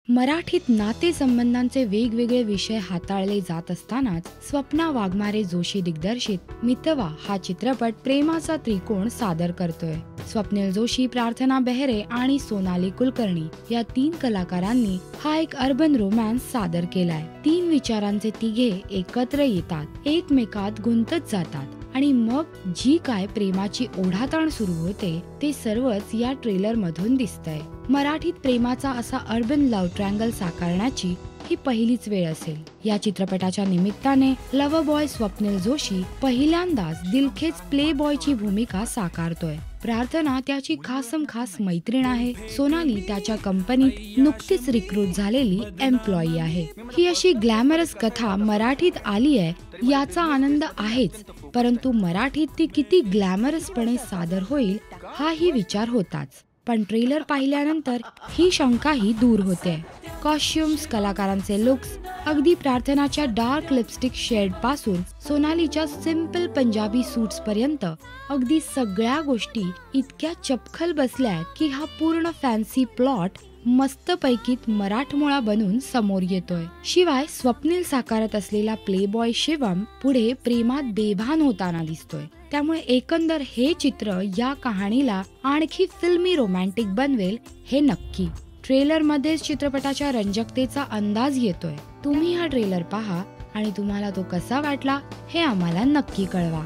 मराठीत नातेसंबंधांचे वेगवेगळे विषय हाताळले जात असतानाच स्वप्ना वाघमारे जोशी दिग्दर्शित मितवा हा चित्रपट प्रेमाचा त्रिकोण सादर करतोय. स्वप्नील जोशी, प्रार्थना बेहरे आणि सोनाली कुलकर्णी या 3 कलाकारांनी हा एक अर्बन रोमॅन्स सादर केलाय. 3 विचारांचे तिघे एकत्र येतात, एकमेकात गुंतत जातात आणि मग जी काय प्रेमाची ओढाताण सुरू होते ते सर्वच या ट्रेलर मधून दिसतंय. मराठीत प्रेमाचा असा अर्बन लव्ह ट्रँगल साकारण्याची ही पहिलीच वेळ असेल. या चित्रपटाच्या निमित्ताने लव्ह बॉय स्वप्नील जोशी पहिल्यांदाच दिलखेच प्ले बॉयची भूमिका साकारतोय. प्रार्थना त्याची खास मैत्रीण आहे. सोनाली त्याच्या कंपनीत नुकतीच रिक्रूट झालेली एम्प्लॉई आहे. ही अशी ग्लॅमरस कथा मराठीत आली आहे याचा आनंद आहेच, परंतु मराठीत ती किती ग्लॅमरसपणे सादर होईल हाही विचार होताच. पण ट्रेलर पाहिल्यानंतर ही शंकाही दूर होते. कॉस्ट्युम्स, कलाकारांचे लुक्स, अगदी प्रार्थनाच्या डार्क लिपस्टिक शेड पासून सोनालीच्या सिंपल पंजाबी सूट्स पर्यंत अगदी सगळ्या गोष्टी इतक्या चपखल बसल्यात की हा पूर्ण फॅन्सी प्लॉट मस्तपैकीत मराठमोळा बनून समोर येतोय. शिवाय स्वप्नील साकारत असलेला प्लेबॉय शिवम पुढे प्रेमात बेभान होताना दिसतोय. त्यामुळे एकंदर हे चित्र या कहाणीला आणखी फिल्मी रोमॅन्टिक बनवेल हे नक्की. ट्रेलर मध्येच चित्रपटाच्या रंजकतेचा अंदाज येतोय. तुम्ही हा ट्रेलर पहा आणि तुम्हाला तो कसा वाटला हे आम्हाला नक्की कळवा.